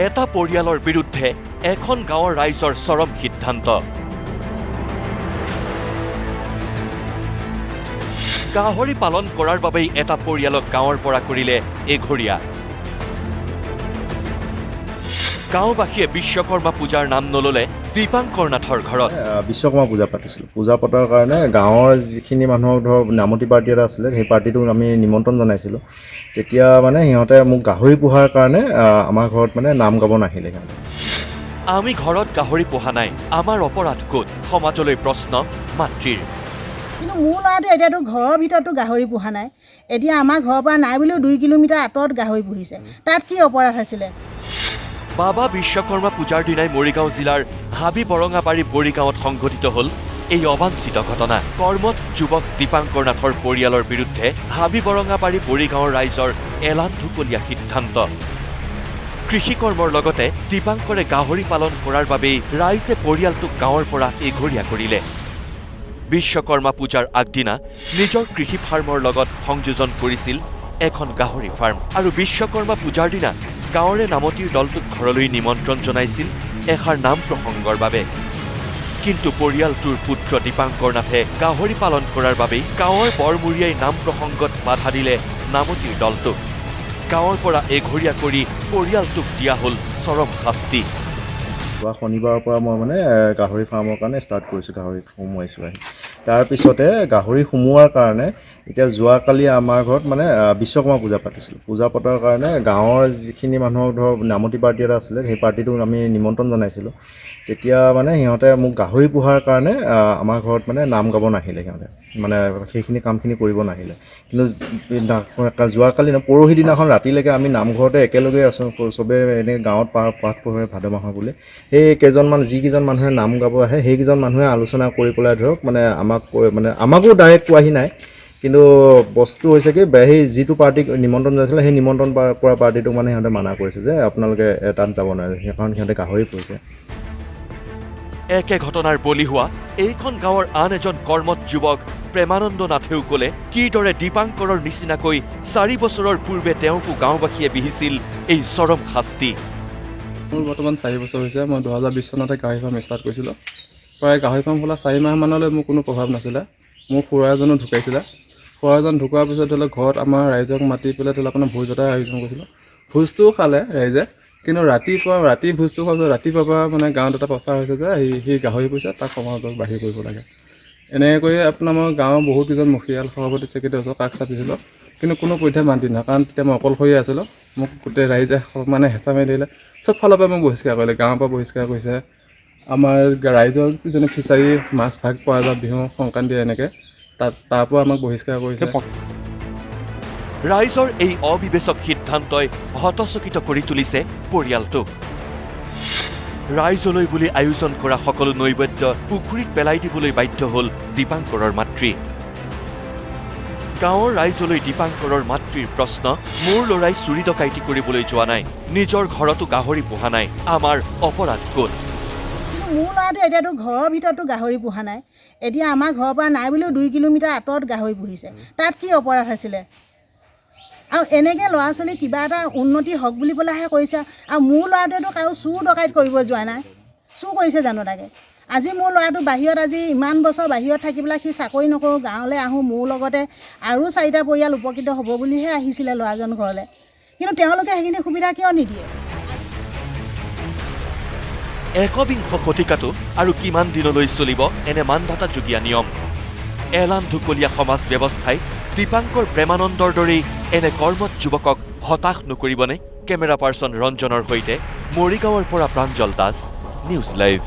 এটা পৰিয়ালৰ বিৰুদ্ধে এখন গাঁৱৰ ৰাইজৰ চৰম সিদ্ধান্ত। গাহৰি পালন কৰাৰ বাবেই এটা পৰিয়ালক গাঁৱৰ পৰা কৰিলে এঘৰীয়া। গাঁওবাসীয়ে বিশ্বকৰ্মা পূজাৰ নাম নললে দীপাংকৰ নাথৰ ঘৰত। বিশ্বকৰ্মা পূজা পাতিছিলোঁ। পূজা পতাৰ কাৰণে গাঁৱৰ যিখিনি মানুহক ধৰক নামতি পাৰ্টি এটা আছিলে, সেই পাৰ্টিটোক আমি নিমন্ত্ৰণ জনাইছিলোঁ। তেতিয়া মানে সিহঁতে মোক গাহৰি পোহাৰ কাৰণে আমাৰ ঘৰত মানে নাম গাব নাহিলে সিহঁতে। আমি ঘৰত গাহৰি পোহা নাই, আমাৰ অপৰাধ ক'ত? সমাজলৈ প্ৰশ্ন মাতৃৰ। কিন্তু মোৰ ল'ৰাটো এতিয়াতো ঘৰৰ ভিতৰতো গাহৰি পোহা নাই, এতিয়া আমাৰ ঘৰৰ পৰা নাই বুলিও 2 কিলোমিটাৰ আঁতৰত গাহৰি পুহিছে। তাত কি অপৰাধ আছিলে? বাবা বিশ্বকৰ্মা পূজাৰ দিনাই মৰিগাঁও জিলাৰ হাবি বৰঙাবাৰী বৰিগাঁৱত সংঘটিত হ'ল এই অবাঞ্ছিত ঘটনা। কৰ্মত যুৱক দীপাংকৰ নাথৰ পৰিয়ালৰ বিৰুদ্ধে হাবি বৰঙাবাৰী বৰিগাঁৱৰ ৰাইজৰ এলান ঢুকলীয়া সিদ্ধান্ত। কৃষিকৰ্মৰ লগতে দীপাংকৰে গাহৰি পালন কৰাৰ বাবেই ৰাইজে পৰিয়ালটোক গাঁৱৰ পৰা এঘৰীয়া কৰিলে। বিশ্বকৰ্মা পূজাৰ আগদিনা নিজৰ কৃষি ফাৰ্মৰ লগত সংযোজন কৰিছিল এখন গাহৰি ফাৰ্ম, আৰু বিশ্বকৰ্মা পূজাৰ দিনা গাঁৱৰে নামতিৰ দলটোক ঘৰলৈ নিমন্ত্ৰণ জনাইছিল এষাৰ নাম প্ৰসংগৰ বাবে। কিন্তু পৰিয়ালটোৰ পুত্ৰ দীপাংকৰ নাথে গাহৰি পালন কৰাৰ বাবেই গাঁৱৰ বৰমূৰীয়াই নাম প্ৰসংগত বাধা দিলে নামতিৰ দলটোক। গাঁৱৰ পৰা এঘৰীয়া কৰি পৰিয়ালটোক দিয়া হ'ল চৰম শাস্তি। যোৱা শনিবাৰৰ পৰা মই মানে গাহৰি ফাৰ্মৰ কাৰণে ষ্টাৰ্ট কৰিছোঁ, গাহৰি সোমোৱাইছোঁ আহি। তাৰপিছতে গাহৰি সোমোৱাৰ কাৰণে এতিয়া যোৱাকালি আমাৰ ঘৰত মানে বিশ্বকৰ্মা পূজা পাতিছিলোঁ। পূজা পতাৰ কাৰণে গাঁৱৰ যিখিনি মানুহক ধৰক নামতি পাৰ্টি এটা আছিলে, সেই পাৰ্টিটোক আমি নিমন্ত্ৰণ জনাইছিলোঁ। তেতিয়া মানে সিহঁতে মোক গাহৰি পোহাৰ কাৰণে আমাৰ ঘৰত মানে নাম গাব নাহিলে, সিহঁতে মানে সেইখিনি কামখিনি কৰিব নাহিলে। কিন্তু যোৱাকালি পৰহি দিনাখন ৰাতিলৈকে আমি নামঘৰতে একেলগে আছোঁ, চবেই এনেই গাঁৱত পাঠ পঢ়ে ভাদ মাহৰ বুলি। সেই যিকেইজন মানুহে নাম গাব আহে, সেইকেইজন মানুহে আলোচনা কৰি পেলাই ধৰক মানে আমাকো ডাইৰেক্ট কোৱাহি নাই। কিন্তু বস্তু হৈছে কি, সেই যিটো পাৰ্টিক নিমন্ত্ৰণ জনাইছিলে, সেই নিমন্ত্ৰণ কৰা পাৰ্টিটোক মানে সিহঁতে মানা কৰিছে যে আপোনালোকে তাত যাব নোৱাৰে, কাৰণ সিহঁতে গাহৰি পুহিছে। একে ঘটনাৰ বলি হোৱা এইখন গাঁৱৰ আন এজন কৰ্মত যুৱক প্ৰেমানন্দ নাথেও ক'লে কিদৰে দীপাংকৰৰ নিচিনাকৈ 4 বছৰৰ পূৰ্বে তেওঁকো গাঁওবাসীয়ে বিহিছিল এই চৰম শাস্তি। মোৰ বৰ্তমান 4 বছৰ হৈছে। মই 2020 চনতে গাহৰি ফাৰ্ম ষ্টাৰ্ট কৰিছিলোঁ। প্ৰায় গাহৰি ফাৰ্ম খোলা 4 মাহমানলৈ মোৰ কোনো প্ৰভাৱ নাছিলে। মোৰ খুৰা এজনো ঢুকাইছিলে। খুৰা এজন ঢুকোৱাৰ পিছত ধৰি লওক ঘৰত আমাৰ ৰাইজক মাতি পেলাই ধৰি লওক আপোনাৰ ভোজ এটাৰ আয়োজন কৰিছিলোঁ। ভোজটোও খালে ৰাইজে, কিন্তু ৰাতি ভোজটো খোৱাৰ পিছত ৰাতিপুৱাৰ পৰা মানে গাঁৱত এটা প্ৰচাৰ হৈছে যে সেই গাহৰি পইচা তাক সমাজক বাহিৰ কৰিব লাগে। এনেকৈ আপোনাৰ মই গাঁৱৰ বহুত কেইজন মুখীয়াল সভাপতি ছেক্ৰেটাৰী কাষ চাপিছিলোঁ, কিন্তু কোনো পধ্যে মান্তি নহয়, কাৰণ তেতিয়া মই অকলশৰীয়া আছিলোঁ। মোক গোটেই ৰাইজে মানে হেঁচা মাৰি দিলে, চব ফালৰ পৰা মোক বহিষ্কাৰ কৰিলে। গাঁৱৰ পৰা বহিষ্কাৰ কৰিছে, আমাৰ ৰাইজৰ যেনে ফিচাৰী মাছ ভাগ পোৱা যায় বিহু সংক্ৰান্তি এনেকৈ তাৰ পৰা আমাক বহিষ্কাৰ কৰিছে। ৰাইজৰ এই অবিবেচক সিদ্ধান্তই হতচকিত কৰি তুলিছে পৰিয়ালটোক। ৰাইজলৈ বুলি আয়োজন কৰা সকলো নৈবেদ্য পুখুৰীত পেলাই দিবলৈ বাধ্য হ'ল দীপাংকৰৰ মাতৃ। গাঁৱৰ ৰাইজলৈ দীপাংকৰৰ মাতৃৰ প্ৰশ্ন, মোৰ ল'ৰাই চুৰি ডকাইতি কৰিবলৈ যোৱা নাই, নিজৰ ঘৰতো গাহৰি পোহা নাই, আমাৰ অপৰাধ ক'ত? কিন্তু মোৰ ল'ৰাটো এতিয়াতো ঘৰৰ ভিতৰতো গাহৰি পোহা নাই, এতিয়া আমাৰ ঘৰৰ পৰা নাই বুলিও 2 কিলোমিটাৰ আঁতৰত গাহৰি পুহিছে। তাত কি অপৰাধ আছিলে? আৰু এনেকৈ ল'ৰা ছোৱালী কিবা এটা উন্নতি হওক বুলি পেলাইহে কৰিছে। আৰু মোৰ ল'ৰাটোৱেতো কাৰো চুৰ ডকাইত কৰিব যোৱা নাই, চুৰ কৰিছে জানো তাকে? আজি মোৰ ল'ৰাটো বাহিৰত, আজি ইমান বছৰ বাহিৰত থাকি পেলাই সি চাকৰি নকৰোঁ, গাঁৱলৈ আহোঁ, মোৰ লগতে আৰু 4টা পৰিয়াল উপকৃত হ'ব বুলিহে আহিছিলে ল'ৰাজন ঘৰলৈ। কিন্তু তেওঁলোকে সেইখিনি সুবিধা কিয় নিদিয়ে? একবিংশ শতিকাটো আৰু কিমান দিনলৈ চলিব এনে মানধাতাযোগীয়া নিয়ম? এলান ঢুকলীয়া সমাজ ব্যৱস্থাই দীপাংকৰ প্ৰেমানন্দৰ দৰেই এনে কৰ্মত যুৱকক হতাশ নকৰিবনে? কেমেৰা পাৰ্চন ৰঞ্জনৰ সৈতে মৰিগাঁৱৰ পৰা প্ৰাঞ্জল দাস, নিউজ লাইভ।